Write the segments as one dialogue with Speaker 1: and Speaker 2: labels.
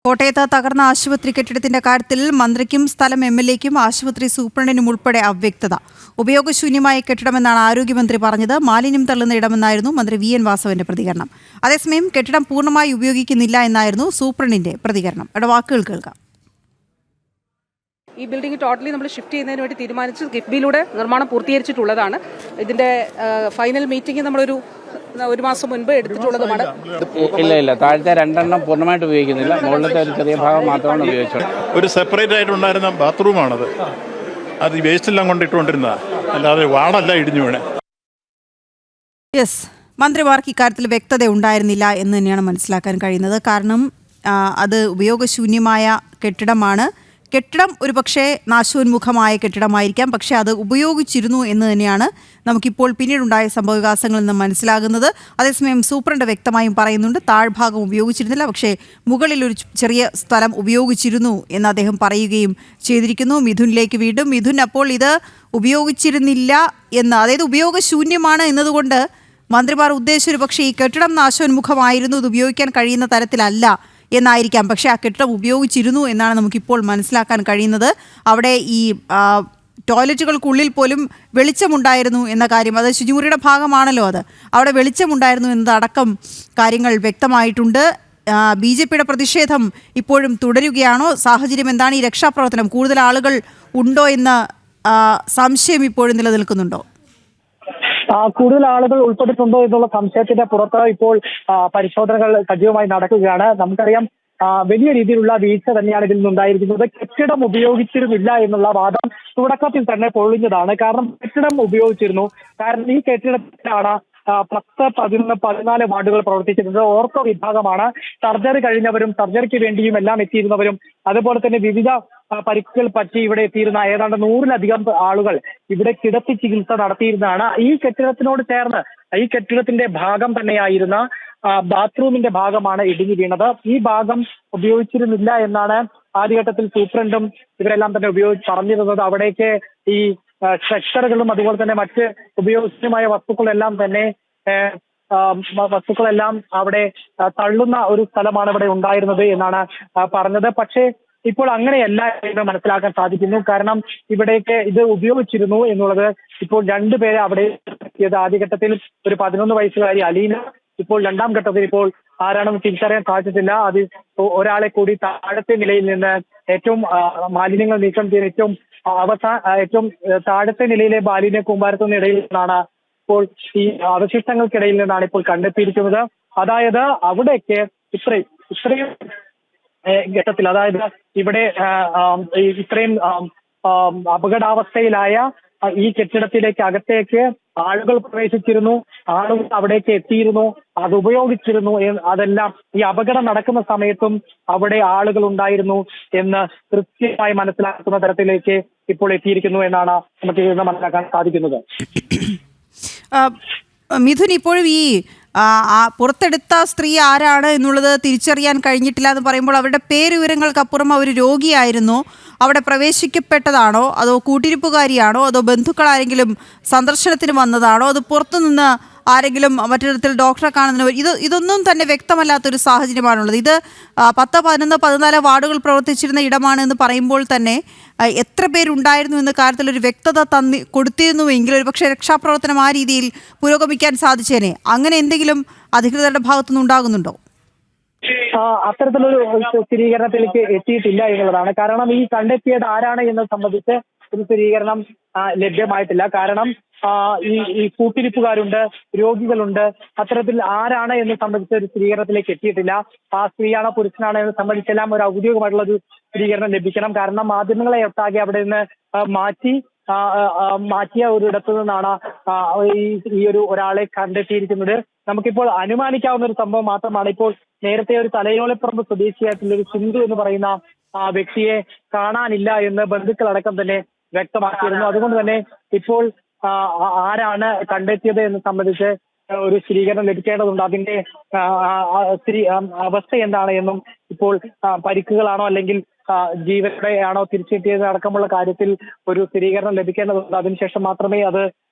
Speaker 1: കോട്ടയത്ത് തകർന്ന ആശുപത്രി കെട്ടിടത്തിന്റെ കാര്യത്തിൽ മന്ത്രിക്കും സ്ഥലം എംഎൽഎയ്ക്കും ആശുപത്രി സൂപ്രണ്ടിനും ഉൾപ്പെടെ അവ്യക്തത. ഉപയോഗശൂന്യമായ കെട്ടിടമെന്നാണ് ആരോഗ്യമന്ത്രി പറഞ്ഞത്. മാലിന്യം തള്ളുന്ന ഇടമെന്നായിരുന്നു മന്ത്രി വി എൻ വാസവന്റെ പ്രതികരണം. അതേസമയം കെട്ടിടം പൂർണ്ണമായി ഉപയോഗിക്കുന്നില്ല എന്നായിരുന്നു സൂപ്രണ്ടിന്റെ പ്രതികരണം. അവിടെ വാക്കുകൾ കേൾക്കാം.
Speaker 2: ഈ ബിൽഡിംഗ് ടോട്ടലി നമ്മൾ ഷിഫ്റ്റ് ചെയ്യുന്നതിന് വേണ്ടി തീരുമാനിച്ച് കിഫ്ബിയിലൂടെ നിർമ്മാണം പൂർത്തീകരിച്ചിട്ടുള്ളതാണ്. ഇതിന്റെ ഫൈനൽ മീറ്റിംഗ് നമ്മളൊരു മാസം മുൻപ് എടുത്തിട്ടുള്ളതുമാണ്.
Speaker 3: ഇല്ല, താഴത്തെ രണ്ടെണ്ണം പൂർണ്ണമായിട്ട് ഉപയോഗിക്കുന്നില്ല. മുകളിലത്തെ ഒരു ചെറിയ ഭാഗം മാത്രമാണ് ഉപയോഗിച്ചത്.
Speaker 4: ഒരു സെപ്പറേറ്റ് ആയിട്ടുണ്ടായിരുന്ന ബാത്റൂമാണത്. അത് വേസ്റ്റെല്ലാം കൊണ്ടിട്ടുകൊണ്ടിരുന്നതാണ്, അല്ലാതെ വാടല്ല ഇടിഞ്ഞു വീണേ.
Speaker 1: യെസ്, മന്ത്രിമാർക്ക് ഇക്കാര്യത്തിൽ വ്യക്തത ഉണ്ടായിരുന്നില്ല എന്ന് തന്നെയാണ് മനസ്സിലാക്കാൻ കഴിയുന്നത്. കാരണം അത് ഉപയോഗശൂന്യമായ കെട്ടിടമാണ്. കെട്ടിടം ഒരുപക്ഷെ നാശോന്മുഖമായ കെട്ടിടമായിരിക്കാം, പക്ഷേ അത് ഉപയോഗിച്ചിരുന്നു എന്ന് തന്നെയാണ് നമുക്കിപ്പോൾ പിന്നീടുണ്ടായ സംഭവവികാസങ്ങളിൽ നിന്ന് മനസ്സിലാകുന്നത്. അതേസമയം സൂപ്രണ്ട് വ്യക്തമായും പറയുന്നുണ്ട് താഴ്ഭാഗം ഉപയോഗിച്ചിരുന്നില്ല, പക്ഷേ മുകളിൽ ഒരു ചെറിയ സ്ഥലം ഉപയോഗിച്ചിരുന്നു എന്ന് അദ്ദേഹം പറയുകയും ചെയ്തിരിക്കുന്നു. മിഥുനിലേക്ക് വീണ്ടും. മിഥുൻ, അപ്പോൾ ഇത് ഉപയോഗിച്ചിരുന്നില്ല എന്ന്, അതായത് ഉപയോഗശൂന്യമാണ് എന്നതുകൊണ്ട് മന്ത്രിമാർ ഉദ്ദേശിച്ചൊരു പക്ഷേ ഈ കെട്ടിടം നാശോന്മുഖമായിരുന്നു, ഇത് ഉപയോഗിക്കാൻ കഴിയുന്ന തരത്തിലല്ല എന്നായിരിക്കാം. പക്ഷേ ആ കെട്ടിടം ഉപയോഗിച്ചിരുന്നു എന്നാണ് നമുക്കിപ്പോൾ മനസ്സിലാക്കാൻ കഴിയുന്നത്. അവിടെ ഈ ടോയ്ലറ്റുകൾക്കുള്ളിൽ പോലും വെളിച്ചമുണ്ടായിരുന്നു എന്ന കാര്യം, അത് ശുചിമുറിയുടെ ഭാഗമാണല്ലോ, അത് അവിടെ വെളിച്ചമുണ്ടായിരുന്നു എന്നതടക്കം കാര്യങ്ങൾ വ്യക്തമായിട്ടുണ്ട്. BJPയുടെ പ്രതിഷേധം ഇപ്പോഴും തുടരുകയാണോ? സാഹചര്യം എന്താണ്? ഈ രക്ഷാപ്രവർത്തനം കൂടുതൽ ആളുകൾ ഉണ്ടോ എന്ന സംശയം ഇപ്പോഴും നിലനിൽക്കുന്നുണ്ടോ?
Speaker 5: കൂടുതൽ ആളുകൾ ഉൾപ്പെട്ടിട്ടുണ്ടോ എന്നുള്ള സംശയത്തിന്റെ പുറത്ത് ഇപ്പോൾ പരിശോധനകൾ സജീവമായി നടക്കുകയാണ്. നമുക്കറിയാം, വലിയ രീതിയിലുള്ള വീഴ്ച തന്നെയാണ് ഇതിൽ നിന്നുണ്ടായിരിക്കുന്നത്. കെട്ടിടം ഉപയോഗിച്ചിരുന്നില്ല എന്നുള്ള വാദം തുടക്കത്തിൽ തന്നെ പൊളിഞ്ഞതാണ്. കാരണം കെട്ടിടം ഉപയോഗിച്ചിരുന്നു. കാരണം ഈ കെട്ടിടത്തിലാണ് 10, 11, 14 വാർഡുകൾ പ്രവർത്തിച്ചിരുന്നത്. ഓർത്തോ വിഭാഗമാണ്. സർജറി കഴിഞ്ഞവരും സർജറിക്ക് വേണ്ടിയും എല്ലാം എത്തിയിരുന്നവരും, അതുപോലെ തന്നെ വിവിധ പരിക്കുകൾ പറ്റി ഇവിടെ എത്തിയിരുന്ന ഏതാണ്ട് 100-ലധികം ആളുകൾ ഇവിടെ കിടത്തി ചികിത്സ നടത്തിയിരുന്നതാണ്. ഈ കെട്ടിടത്തിനോട് ചേർന്ന് ഈ കെട്ടിടത്തിന്റെ ഭാഗം തന്നെയായിരുന്ന ബാത്റൂമിന്റെ ഭാഗമാണ് ഇടിഞ്ഞു വീണത്. ഈ ഭാഗം ഉപയോഗിച്ചിരുന്നില്ല എന്നാണ് ആദ്യഘട്ടത്തിൽ സൂപ്രണ്ടും ഇവരെല്ലാം തന്നെ പറഞ്ഞിരുന്നത്. അവിടേക്ക് ഈ സ്ട്രക്ചറുകളും അതുപോലെ തന്നെ മറ്റ് ഉപയോഗശൂന്യമായ വസ്തുക്കളെല്ലാം അവിടെ തള്ളുന്ന ഒരു സ്ഥലമാണ് ഇവിടെ ഉണ്ടായിരുന്നത് എന്നാണ് പറഞ്ഞത്. പക്ഷേ ഇപ്പോൾ അങ്ങനെയല്ല എന്ന് മനസ്സിലാക്കാൻ സാധിക്കുന്നു. കാരണം ഇവിടേക്ക് ഇത് ഉപയോഗിച്ചിരുന്നു എന്നുള്ളത് ഇപ്പോൾ 2 പേരെ അവിടെ എത്തിയത്. ആദ്യഘട്ടത്തിൽ ഒരു 11 വയസ്സുകാരി അലീന, ഇപ്പോൾ 2ാം ഘട്ടത്തിൽ ഇപ്പോൾ ആരാണെന്ന് തിരിച്ചറിയാൻ സാധിച്ചിട്ടില്ല. അത് ഒരാളെ കൂടി താഴത്തെ നിലയിൽ നിന്ന് ഏറ്റവും മാലിന്യങ്ങൾ നീക്കം ചെയ്യുന്ന ഏറ്റവും താഴത്തെ നിലയിലെ മാലിന്യ കൂമ്പാരത്തിന് ഇടയിൽ നിന്നാണ് ഇപ്പോൾ ഈ അവശിഷ്ടങ്ങൾക്കിടയിൽ നിന്നാണ് ഇപ്പോൾ കണ്ടെത്തിയിരിക്കുന്നത്. അതായത് അവിടേക്ക് ഇത്രയും ഘട്ടത്തിൽ, അതായത് ഇവിടെ ഇത്രയും അപകടാവസ്ഥയിലായ ഈ കെട്ടിടത്തിലേക്ക് അകത്തേക്ക് ആളുകൾ പ്രവേശിച്ചിരുന്നു, ആളുകൾ അവിടേക്ക് എത്തിയിരുന്നു, അത് ഉപയോഗിച്ചിരുന്നു. അതെല്ലാം ഈ അപകടം നടക്കുന്ന സമയത്തും അവിടെ ആളുകൾ ഉണ്ടായിരുന്നു എന്ന് കൃത്യമായി മനസ്സിലാക്കുന്ന തരത്തിലേക്ക് ഇപ്പോൾ എത്തിയിരിക്കുന്നു എന്നാണ് നമുക്ക് ഇന്ന് മനസ്സിലാക്കാൻ സാധിക്കുന്നത്.
Speaker 1: മിഥുൻ, ഇപ്പോഴും ഈ പുറത്തെടുത്ത സ്ത്രീ ആരാണ് എന്നുള്ളത് തിരിച്ചറിയാൻ കഴിഞ്ഞിട്ടില്ല എന്ന് പറയുമ്പോൾ അവരുടെ പേരുവിവരങ്ങൾക്കപ്പുറം അവർ രോഗിയായിരുന്നോ, അവിടെ പ്രവേശിക്കപ്പെട്ടതാണോ, അതോ കൂട്ടിരിപ്പുകാരിയാണോ, അതോ ബന്ധുക്കളാരെങ്കിലും സന്ദർശനത്തിന് വന്നതാണോ, അത് പുറത്തുനിന്ന് ആരെങ്കിലും മറ്റൊരിടത്തിൽ ഡോക്ടറെ കാണുന്നതിന് ഇതൊന്നും തന്നെ വ്യക്തമല്ലാത്തൊരു സാഹചര്യമാണുള്ളത്. ഇത് 10, 11, 14 വാർഡുകൾ പ്രവർത്തിച്ചിരുന്ന ഇടമാണ് എന്ന് പറയുമ്പോൾ തന്നെ എത്ര പേരുണ്ടായിരുന്നു എന്ന കാര്യത്തിൽ ഒരു വ്യക്തത കൊടുത്തിരുന്നുവെങ്കിൽ ഒരു പക്ഷേ രക്ഷാപ്രവർത്തനം ആ രീതിയിൽ പുരോഗമിക്കാൻ സാധിച്ചേനെ. അങ്ങനെ എന്തെങ്കിലും അധികൃതരുടെ ഭാഗത്തുനിന്ന് ഉണ്ടാകുന്നുണ്ടോ?
Speaker 5: അത്തരത്തിലൊരു സ്ഥിരീകരണത്തിലേക്ക് എത്തിയിട്ടില്ല എന്നുള്ളതാണ്. കാരണം ഈ കണ്ടെത്തിയത് ആരാണ് എന്നത് സംബന്ധിച്ച് ഒരു സ്ഥിരീകരണം ലഭ്യമായിട്ടില്ല. കാരണം ഈ കൂട്ടിരിപ്പുകാരുണ്ട്, രോഗികളുണ്ട്, അത്തരത്തിൽ ആരാണ് എന്ന് സംബന്ധിച്ച ഒരു സ്ഥിരീകരണത്തിലേക്ക് എത്തിയിട്ടില്ല. ആ സ്ത്രീയാണോ പുരുഷനാണോ എന്ന് സംബന്ധിച്ചെല്ലാം ഒരു ഔദ്യോഗികമായിട്ടുള്ള ഒരു സ്ഥിരീകരണം ലഭിക്കണം. കാരണം മാധ്യമങ്ങളെ ഒട്ടാകെ അവിടെ നിന്ന് മാറ്റിയ ഒരിടത്തു നിന്നാണ് ഈ ഒരാളെ കണ്ടെത്തിയിരിക്കുന്നത്. നമുക്കിപ്പോൾ അനുമാനിക്കാവുന്ന ഒരു സംഭവം മാത്രമാണ്. ഇപ്പോൾ നേരത്തെ ഒരു തലയോലപ്പറമ്പ് സ്വദേശിയായിട്ടുള്ള ഒരു സിന്ധു എന്ന് പറയുന്ന വ്യക്തിയെ കാണാനില്ല എന്ന് ബന്ധുക്കളടക്കം തന്നെ വ്യക്തമാക്കിയിരുന്നു. അതുകൊണ്ട് തന്നെ ഇപ്പോൾ ആരാണ് കണ്ടെത്തിയത് എന്ന് സംബന്ധിച്ച് ഒരു സ്ഥിരീകരണം ലഭിക്കേണ്ടതുണ്ട്. അതിന്റെ അവസ്ഥ എന്താണ് എന്നും, ഇപ്പോൾ പരിക്കുകളാണോ അല്ലെങ്കിൽ ജീവനോടെയാണോ തിരിച്ചെത്തിയത് അടക്കമുള്ള കാര്യത്തിൽ ഒരു സ്ഥിരീകരണം ലഭിക്കേണ്ടതുണ്ട്. അതിനുശേഷം മാത്രമേ അത്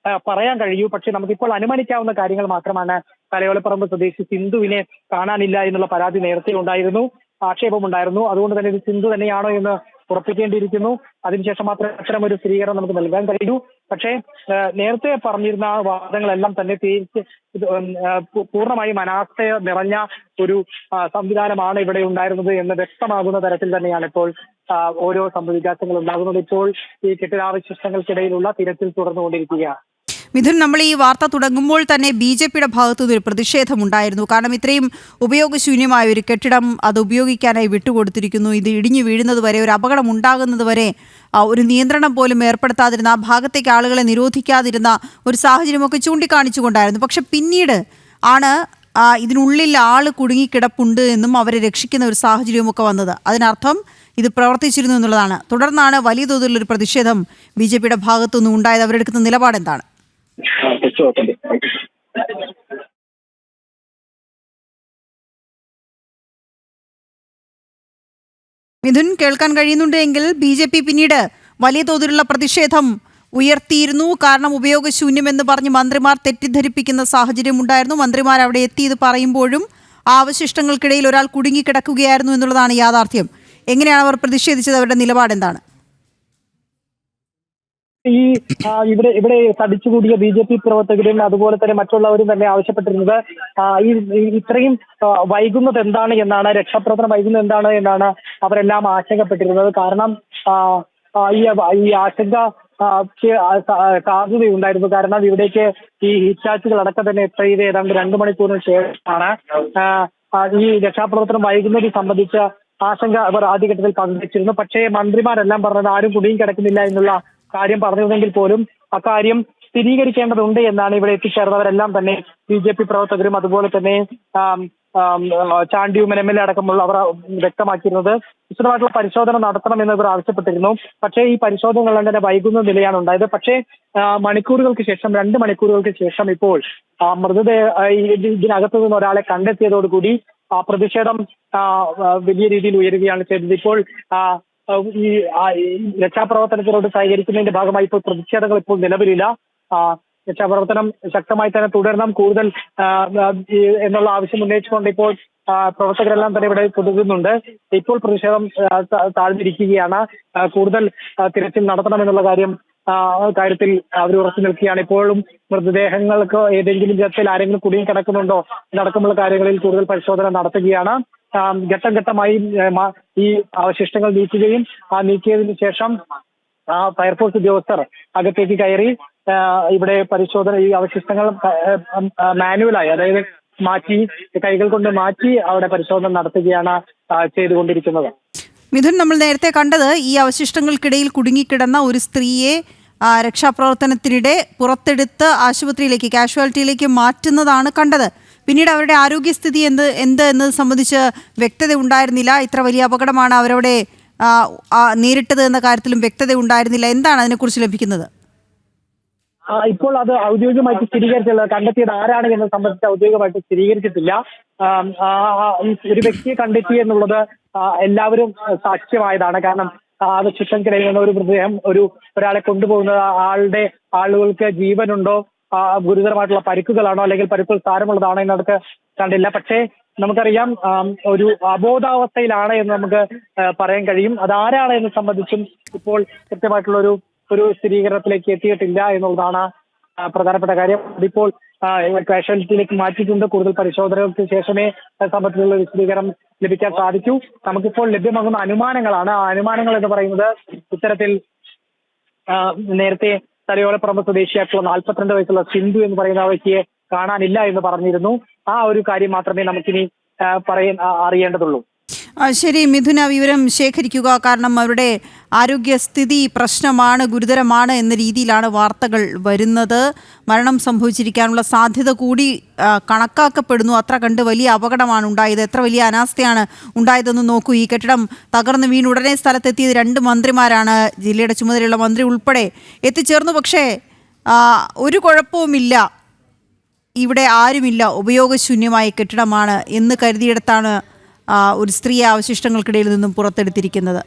Speaker 5: പറയാൻ കഴിയൂ. പക്ഷെ നമുക്കിപ്പോൾ അനുമാനിക്കാവുന്ന കാര്യങ്ങൾ മാത്രമാണ്. തലയോലപ്പറമ്പ് സ്വദേശി സിന്ധുവിനെ കാണാനില്ല എന്നുള്ള പരാതി നേരത്തെ ഉണ്ടായിരുന്നു. ആക്ഷേപമുണ്ടായിരുന്നു. അതുകൊണ്ട് തന്നെ ഇത് സിന്ധു തന്നെയാണോ എന്ന് ഉറപ്പിക്കേണ്ടിയിരിക്കുന്നു. അതിനുശേഷം മാത്രമേ അത്തരം ഒരു സ്ഥിരീകരണം നമുക്ക് നൽകാൻ കഴിയൂ. പക്ഷേ നേരത്തെ പറഞ്ഞിരുന്ന വാദങ്ങളെല്ലാം തന്നെ പൂർണ്ണമായും അനാസ്ഥ നിറഞ്ഞ ഒരു സംവിധാനമാണ് ഇവിടെ ഉണ്ടായിരുന്നത് എന്ന് വ്യക്തമാകുന്ന തരത്തിൽ തന്നെയാണ് ഇപ്പോൾ ഓരോ സംഭവവികാസങ്ങൾ ഉണ്ടാകുന്നത്. ഇപ്പോൾ ഈ കെട്ടിടാവശിഷ്ടങ്ങൾക്കിടയിലുള്ള തിരച്ചിൽ തുടർന്നുകൊണ്ടിരിക്കുകയാണ്.
Speaker 1: മിഥുൻ, നമ്മൾ ഈ വാർത്ത തുടങ്ങുമ്പോൾ തന്നെ BJPയുടെ ഭാഗത്തു നിന്നൊരു പ്രതിഷേധമുണ്ടായിരുന്നു. കാരണം ഇത്രയും ഉപയോഗശൂന്യമായ ഒരു കെട്ടിടം അത് ഉപയോഗിക്കാനായി വിട്ടുകൊടുത്തിരിക്കുന്നു. ഇത് ഇടിഞ്ഞു വീഴുന്നത് വരെ, ഒരു അപകടം ഉണ്ടാകുന്നത് വരെ ഒരു നിയന്ത്രണം പോലും ഏർപ്പെടുത്താതിരുന്ന, ആ ഭാഗത്തേക്ക് ആളുകളെ നിരോധിക്കാതിരുന്ന ഒരു സാഹചര്യമൊക്കെ ചൂണ്ടിക്കാണിച്ചുകൊണ്ടായിരുന്നു. പക്ഷെ പിന്നീട് ആണ് ഇതിനുള്ളിൽ ആൾ കുടുങ്ങിക്കിടപ്പുണ്ട് എന്നും അവരെ രക്ഷിക്കുന്ന ഒരു സാഹചര്യമൊക്കെ വന്നത്. അതിനർത്ഥം ഇത് പ്രവർത്തിച്ചിരുന്നു എന്നുള്ളതാണ്. തുടർന്നാണ് വലിയ തോതിലുള്ളൊരു പ്രതിഷേധം BJPയുടെ ഭാഗത്തുനിന്ന് ഉണ്ടായത്. അവരെടുക്കുന്ന നിലപാട് എന്താണ്? മിഥുൻ, കേൾക്കാൻ കഴിയുന്നുണ്ട് എങ്കിൽ BJP പിന്നീട് വലിയ തോതിലുള്ള പ്രതിഷേധം ഉയർത്തിയിരുന്നു. കാരണം ഉപയോഗശൂന്യമെന്ന് പറഞ്ഞ് മന്ത്രിമാർ തെറ്റിദ്ധരിപ്പിക്കുന്ന സാഹചര്യം ഉണ്ടായിരുന്നു. മന്ത്രിമാർ അവിടെ എത്തി ഇത് പറയുമ്പോഴും ആ അവശിഷ്ടങ്ങൾക്കിടയിൽ ഒരാൾ കുടുങ്ങിക്കിടക്കുകയായിരുന്നു എന്നുള്ളതാണ് യാഥാർത്ഥ്യം. എങ്ങനെയാണ് അവർ പ്രതിഷേധിച്ചത്? അവരുടെ നിലപാട് എന്താണ്?
Speaker 5: ഇവിടെ തടിച്ചുകൂടിയ BJP പ്രവർത്തകരും അതുപോലെ തന്നെ മറ്റുള്ളവരും തന്നെ ആവശ്യപ്പെട്ടിരുന്നത് ഇത്രയും വൈകുന്നത് എന്താണ് എന്നാണ്, രക്ഷാപ്രവർത്തനം വൈകുന്നത് എന്താണ് എന്നാണ് അവരെല്ലാം ആശങ്കപ്പെട്ടിരുന്നത്. കാരണം ഈ ആശങ്ക സാധ്യതയുണ്ടായിരുന്നു. കാരണം ഇവിടേക്ക് ഈ ഹിറ്റാച്ചുകൾ അടക്കം തന്നെ എത്തിയത് ഏതാണ്ട് 2 മണിക്കൂറിന് ശേഷമാണ്. ഈ രക്ഷാപ്രവർത്തനം വൈകുന്നത് സംബന്ധിച്ച ആശങ്ക അവർ ആദ്യഘട്ടത്തിൽ പങ്കുവച്ചിരുന്നു. പക്ഷേ മന്ത്രിമാരെല്ലാം പറഞ്ഞത് ആരും കുടുങ്ങി കിടക്കുന്നില്ല എന്നുള്ള കാര്യം പറഞ്ഞിരുന്നെങ്കിൽ പോലും അക്കാര്യം സ്ഥിരീകരിക്കേണ്ടതുണ്ട് എന്നാണ് ഇവിടെ എത്തിച്ചേർന്നവരെല്ലാം തന്നെ BJP പ്രവർത്തകരും അതുപോലെ തന്നെ ചാണ്ടി ഉമ്മൻ MLA അടക്കമുള്ള അവർ വ്യക്തമാക്കിയിരുന്നത്. വിശദമായിട്ടുള്ള പരിശോധന നടത്തണമെന്ന് ഇവർ ആവശ്യപ്പെട്ടിരുന്നു. പക്ഷേ ഈ പരിശോധനകൾ തന്നെ വൈകുന്ന നിലയാണ് ഉണ്ടായത്. പക്ഷേ മണിക്കൂറുകൾക്ക് ശേഷം, 2 മണിക്കൂറുകൾക്ക് ശേഷം ഇപ്പോൾ ഇതിനകത്തു നിന്ന് ഒരാളെ കണ്ടെത്തിയതോടുകൂടി പ്രതിഷേധം വലിയ രീതിയിൽ ഉയരുകയാണ് ചെയ്തത്. ഇപ്പോൾ ഈ രക്ഷാപ്രവർത്തനത്തിനോട് സഹകരിക്കുന്നതിന്റെ ഭാഗമായി ഇപ്പോൾ പ്രതിഷേധങ്ങൾ ഇപ്പോൾ നിലവിലില്ല. രക്ഷാപ്രവർത്തനം ശക്തമായി തന്നെ തുടരണം, കൂടുതൽ എന്നുള്ള ആവശ്യം ഉന്നയിച്ചുകൊണ്ട് ഇപ്പോൾ പ്രവർത്തകരെല്ലാം തന്നെ ഇവിടെ തുടരുന്നുണ്ട്. ഇപ്പോൾ പ്രതിഷേധം താഴ്ന്നിരിക്കുകയാണ്. കൂടുതൽ തിരച്ചിൽ നടത്തണമെന്നുള്ള കാര്യത്തിൽ അവർ ഉറച്ചു നിൽക്കുകയാണ്. ഇപ്പോഴും മൃതദേഹങ്ങൾക്ക് ഏതെങ്കിലും വിധത്തിൽ ആരെങ്കിലും കുടുങ്ങി കിടക്കുന്നുണ്ടോ എന്നടക്കമുള്ള കാര്യങ്ങളിൽ കൂടുതൽ പരിശോധന നടത്തുകയാണ്. ഘട്ടം ഘട്ടമായി ഈ അവശിഷ്ടങ്ങൾ നീക്കുകയും നീക്കിയതിനു ശേഷം ഫയർഫോഴ്സ് ഉദ്യോഗസ്ഥർ അകത്തേക്ക് കയറി ഇവിടെ പരിശോധന, ഈ അവശിഷ്ടങ്ങൾ മാനുവലായി, അതായത് മാറ്റി, കൈകൾ കൊണ്ട് മാറ്റി അവിടെ പരിശോധന നടത്തുകയാണ് ചെയ്തുകൊണ്ടിരിക്കുന്നത്.
Speaker 1: മിഥുൻ, നമ്മൾ നേരത്തെ കണ്ടത് ഈ അവശിഷ്ടങ്ങൾക്കിടയിൽ കുടുങ്ങിക്കിടന്ന ഒരു സ്ത്രീയെ രക്ഷാപ്രവർത്തനത്തിനിടെ പുറത്തെടുത്ത് ആശുപത്രിയിലേക്ക്, കാഷ്വാലിറ്റിയിലേക്ക് മാറ്റുന്നതാണ് കണ്ടത്. പിന്നീട് അവരുടെ ആരോഗ്യസ്ഥിതി എന്ത് എന്നത് സംബന്ധിച്ച് വ്യക്തത ഉണ്ടായിരുന്നില്ല. ഇത്ര വലിയ അപകടമാണ് അവരവിടെ നേരിട്ടത് എന്ന കാര്യത്തിലും വ്യക്തത ഉണ്ടായിരുന്നില്ല. എന്താണ് അതിനെക്കുറിച്ച് ലഭിക്കുന്നത്?
Speaker 5: ഇപ്പോൾ അത് ഔദ്യോഗികമായിട്ട് സ്ഥിരീകരിച്ചില്ല. കണ്ടെത്തിയത് ആരാണ് എന്നത് സംബന്ധിച്ച് ഔദ്യോഗികമായിട്ട് സ്ഥിരീകരിച്ചിട്ടില്ല. ഒരു വ്യക്തിയെ കണ്ടെത്തി എന്നുള്ളത് എല്ലാവരും സാക്ഷ്യമായതാണ്. കാരണം അവശിഷ്ടങ്ങൾക്കിടയിൽ നിന്ന് ഒരു മൃതദേഹം ഒരാളെ കൊണ്ടുപോകുന്നത് ആളുകൾക്ക് ജീവനുണ്ടോ, ഗുരുതരമായിട്ടുള്ള പരിക്കുകളാണോ, അല്ലെങ്കിൽ പരിക്കുകൾ സാരമുള്ളതാണോ എന്നതൊക്കെ കണ്ടില്ല. പക്ഷേ നമുക്കറിയാം ഒരു അബോധാവസ്ഥയിലാണ് എന്ന് നമുക്ക് പറയാൻ കഴിയും. അതാരാണ് എന്ന് സംബന്ധിച്ചും ഇപ്പോൾ കൃത്യമായിട്ടുള്ള ഒരു സ്ഥിരീകരണത്തിലേക്ക് എത്തിയിട്ടില്ല എന്നുള്ളതാണ് പ്രധാനപ്പെട്ട കാര്യം. അതിപ്പോൾ കാഷ്വാലിറ്റിയിലേക്ക് മാറ്റിയിട്ടുണ്ട്. കൂടുതൽ പരിശോധനകൾക്ക് ശേഷമേ സംബന്ധിച്ചുള്ള വിശദീകരണം ലഭിക്കാൻ സാധിക്കൂ. നമുക്കിപ്പോൾ ലഭ്യമാകുന്ന അനുമാനങ്ങളാണ്. ആ അനുമാനങ്ങൾ എന്ന് പറയുന്നത് ഇത്തരത്തിൽ നേരത്തെ തലയോലപ്പറമ്പ് സ്വദേശിയായിട്ടുള്ള 42 വയസ്സുള്ള സിന്ധു എന്ന് പറയുന്ന വ്യക്തിയെ കാണാനില്ല എന്ന് പറഞ്ഞിരുന്നു. ആ ഒരു കാര്യം മാത്രമേ നമുക്കിനി അറിയേണ്ടതുള്ളൂ.
Speaker 1: ശരി മിഥുന, വിവരം ശേഖരിക്കുക. കാരണം അവരുടെ ആരോഗ്യസ്ഥിതി പ്രശ്നമാണ്, ഗുരുതരമാണ് എന്ന രീതിയിലാണ് വാർത്തകൾ വരുന്നത്. മരണം സംഭവിച്ചിരിക്കാനുള്ള സാധ്യത കൂടി കണക്കാക്കപ്പെടുന്നു. അത്ര കണ്ട് വലിയ അപകടമാണ് ഉണ്ടായത്. എത്ര വലിയ അനാസ്ഥയാണ് ഉണ്ടായതെന്ന് നോക്കൂ. ഈ കെട്ടിടം തകർന്ന് വീണുടനെ സ്ഥലത്തെത്തിയത് 2 മന്ത്രിമാരാണ്. ജില്ലയുടെ ചുമതലയുള്ള മന്ത്രി ഉൾപ്പെടെ എത്തിച്ചേർന്നു. പക്ഷേ ഒരു കുഴപ്പവുമില്ല, ഇവിടെ ആരുമില്ല, ഉപയോഗശൂന്യമായ കെട്ടിടമാണ് എന്ന് കരുതിയിടത്താണ് ഒരു സ്ത്രീയെ അവശിഷ്ടങ്ങൾക്കിടയിൽ നിന്നും പുറത്തെടുത്തിരിക്കുന്നത്.